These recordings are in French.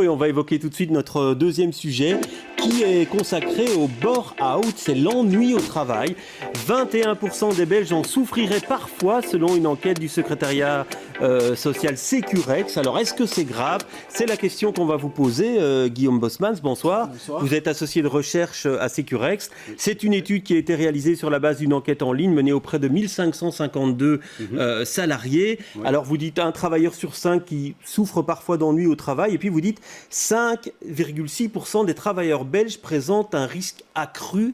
Et on va évoquer tout de suite notre deuxième sujet qui est consacré au bore-out, c'est l'ennui au travail. 21% des Belges en souffriraient parfois selon une enquête du secrétariat social Sécurex. Alors est-ce que c'est grave? C'est la question qu'on va vous poser. Guillaume Bosmans, bonsoir. Bonsoir. Vous êtes associé de recherche à Sécurex. C'est une étude qui a été réalisée sur la base d'une enquête en ligne menée auprès de 1552 salariés. Ouais. Alors vous dites un travailleur sur 5 qui souffre parfois d'ennui au travail et puis vous dites 5,6% des travailleurs belges présentent un risque accru.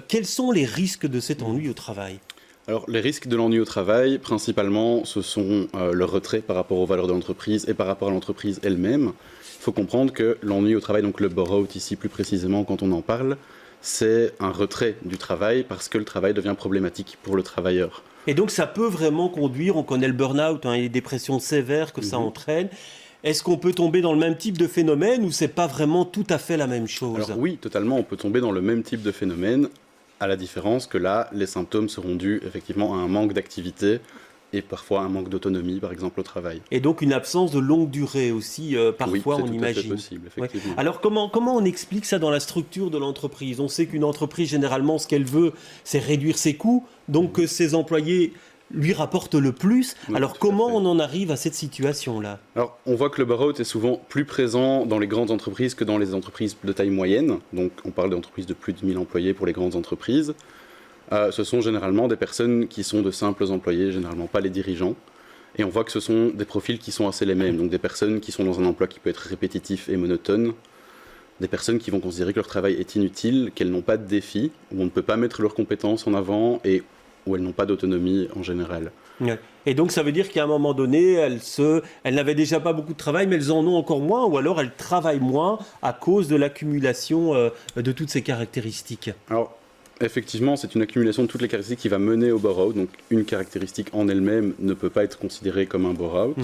Quels sont les risques de cet ennui au travail ? Alors, les risques de l'ennui au travail, principalement, ce sont le retrait par rapport aux valeurs de l'entreprise et par rapport à l'entreprise elle-même. Il faut comprendre que l'ennui au travail, donc le bore-out ici plus précisément quand on en parle, c'est un retrait du travail parce que le travail devient problématique pour le travailleur. Et donc ça peut vraiment conduire, on connaît le burn-out et les dépressions sévères que ça entraîne. Est-ce qu'on peut tomber dans le même type de phénomène ou c'est pas vraiment tout à fait la même chose ? Alors oui, totalement, on peut tomber dans le même type de phénomène, à la différence que là, les symptômes seront dus effectivement à un manque d'activité et parfois un manque d'autonomie, par exemple, au travail. Et donc une absence de longue durée aussi, parfois oui, on imagine. Oui, c'est tout à fait possible, effectivement. Ouais. Alors comment on explique ça dans la structure de l'entreprise ? On sait qu'une entreprise, généralement, ce qu'elle veut, c'est réduire ses coûts, donc que ses employés lui rapportent le plus. Oui, alors comment on en arrive à cette situation-là ? Alors, on voit que le bore-out est souvent plus présent dans les grandes entreprises que dans les entreprises de taille moyenne. Donc, on parle d'entreprises de plus de 1000 employés pour les grandes entreprises. Ce sont généralement des personnes qui sont de simples employés, généralement pas les dirigeants. Et on voit que ce sont des profils qui sont assez les mêmes. Donc, des personnes qui sont dans un emploi qui peut être répétitif et monotone. Des personnes qui vont considérer que leur travail est inutile, qu'elles n'ont pas de défi, où on ne peut pas mettre leurs compétences en avant et où elles n'ont pas d'autonomie en général. Ouais. Et donc ça veut dire qu'à un moment donné, elles n'avaient déjà pas beaucoup de travail, mais elles en ont encore moins, ou alors elles travaillent moins à cause de l'accumulation de toutes ces caractéristiques. Alors, effectivement, c'est une accumulation de toutes les caractéristiques qui va mener au bore-out. Donc, une caractéristique en elle-même ne peut pas être considérée comme un bore-out.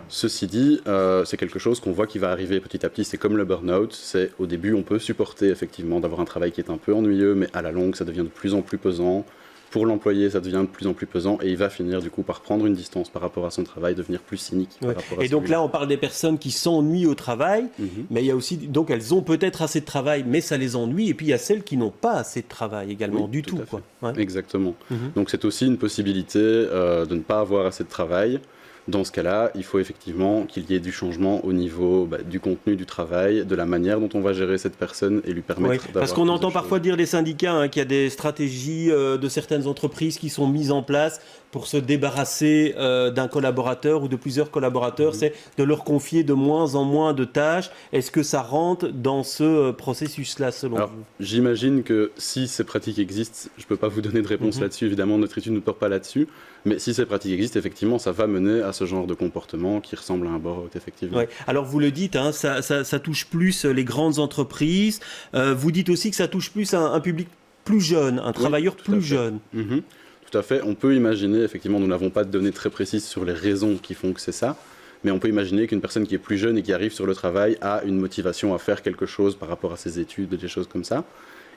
Ceci dit, c'est quelque chose qu'on voit qui va arriver petit à petit. C'est comme le burn-out. C'est, au début, on peut supporter effectivement d'avoir un travail qui est un peu ennuyeux, mais à la longue, ça devient de plus en plus pesant. Pour l'employé, ça devient de plus en plus pesant et il va finir du coup par prendre une distance par rapport à son travail, devenir plus cynique. Ouais. Par rapport à et donc là, on parle des personnes qui s'ennuient au travail, mais il y a aussi, donc elles ont peut-être assez de travail, mais ça les ennuie, et puis il y a celles qui n'ont pas assez de travail également, du tout. Quoi. Ouais. Exactement. Donc c'est aussi une possibilité de ne pas avoir assez de travail. Dans ce cas-là, il faut effectivement qu'il y ait du changement au niveau du contenu du travail, de la manière dont on va gérer cette personne et lui permettre d'avoir... Parce qu'on entend parfois dire les syndicats qu'il y a des stratégies de certaines entreprises qui sont mises en place pour se débarrasser d'un collaborateur ou de plusieurs collaborateurs, c'est de leur confier de moins en moins de tâches. Est-ce que ça rentre dans ce processus-là, selon vous ? J'imagine que si ces pratiques existent, je ne peux pas vous donner de réponse là-dessus, évidemment, notre étude ne porte pas là-dessus, mais si ces pratiques existent, effectivement, ça va mener à ce genre de comportement qui ressemble à un bore-out, effectivement. Ouais. Alors vous le dites, ça touche plus les grandes entreprises, vous dites aussi que ça touche plus un public plus jeune, un travailleur plus jeune. Tout à fait. On peut imaginer, effectivement, nous n'avons pas de données très précises sur les raisons qui font que c'est ça, mais on peut imaginer qu'une personne qui est plus jeune et qui arrive sur le travail a une motivation à faire quelque chose par rapport à ses études, des choses comme ça,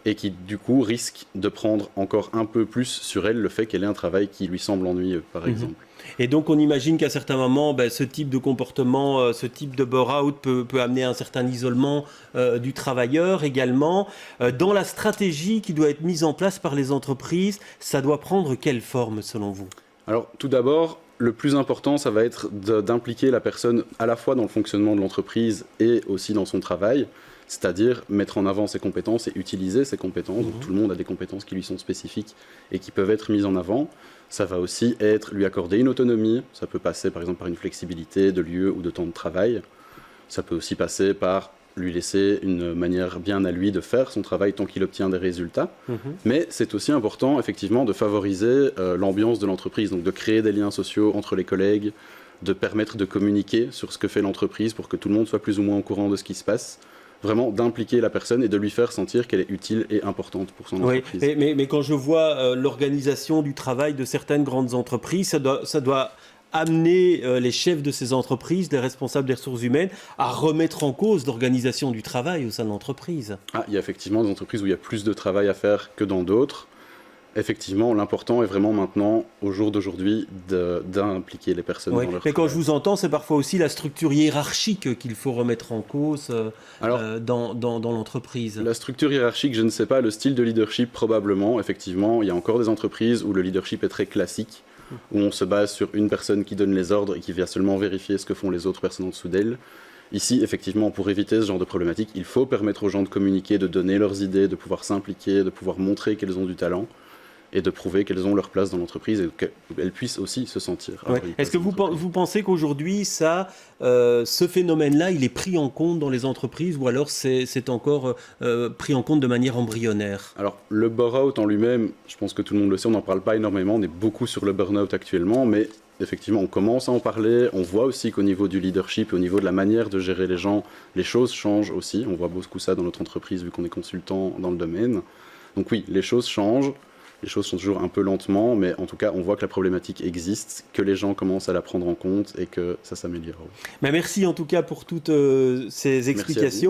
et qui, du coup, risque de prendre encore un peu plus sur elle le fait qu'elle ait un travail qui lui semble ennuyeux, par exemple. Et donc, on imagine qu'à certains moments, ce type de comportement, ce type de bore-out peut amener un certain isolement du travailleur également. Dans la stratégie qui doit être mise en place par les entreprises, ça doit prendre quelle forme, selon vous ? Alors, tout d'abord, le plus important, ça va être d'impliquer la personne à la fois dans le fonctionnement de l'entreprise et aussi dans son travail, c'est-à-dire mettre en avant ses compétences et utiliser ses compétences. Donc, tout le monde a des compétences qui lui sont spécifiques et qui peuvent être mises en avant. Ça va aussi être lui accorder une autonomie. Ça peut passer par exemple par une flexibilité de lieu ou de temps de travail. Ça peut aussi passer par lui laisser une manière bien à lui de faire son travail tant qu'il obtient des résultats. Mais c'est aussi important effectivement de favoriser l'ambiance de l'entreprise, donc de créer des liens sociaux entre les collègues, de permettre de communiquer sur ce que fait l'entreprise pour que tout le monde soit plus ou moins au courant de ce qui se passe. Vraiment d'impliquer la personne et de lui faire sentir qu'elle est utile et importante pour son entreprise. Mais quand je vois l'organisation du travail de certaines grandes entreprises, ça doit amener les chefs de ces entreprises, les responsables des ressources humaines, à remettre en cause l'organisation du travail au sein de l'entreprise. Il y a effectivement des entreprises où il y a plus de travail à faire que dans d'autres. Effectivement, l'important est vraiment maintenant, au jour d'aujourd'hui, d'impliquer les personnes Oui. dans leur Mais quand travail. je vous entends, c'est parfois aussi la structure hiérarchique qu'il faut remettre en cause dans l'entreprise. La structure hiérarchique, je ne sais pas, le style de leadership probablement, effectivement, il y a encore des entreprises où le leadership est très classique, où on se base sur une personne qui donne les ordres et qui vient seulement vérifier ce que font les autres personnes en dessous d'elle. Ici, effectivement, pour éviter ce genre de problématique, il faut permettre aux gens de communiquer, de donner leurs idées, de pouvoir s'impliquer, de pouvoir montrer qu'elles ont du talent et de prouver qu'elles ont leur place dans l'entreprise et qu'elles puissent aussi se sentir. Ouais. Est-ce que vous pensez qu'aujourd'hui, ce phénomène-là, il est pris en compte dans les entreprises ou alors c'est encore pris en compte de manière embryonnaire? Alors, le bore-out en lui-même, je pense que tout le monde le sait, on n'en parle pas énormément, on est beaucoup sur le burn-out actuellement, mais effectivement, on commence à en parler. On voit aussi qu'au niveau du leadership, au niveau de la manière de gérer les gens, les choses changent aussi. On voit beaucoup ça dans notre entreprise, vu qu'on est consultant dans le domaine. Donc oui, les choses changent. Les choses sont toujours un peu lentement, mais en tout cas, on voit que la problématique existe, que les gens commencent à la prendre en compte et que ça s'améliore. Mais merci en tout cas pour toutes ces explications.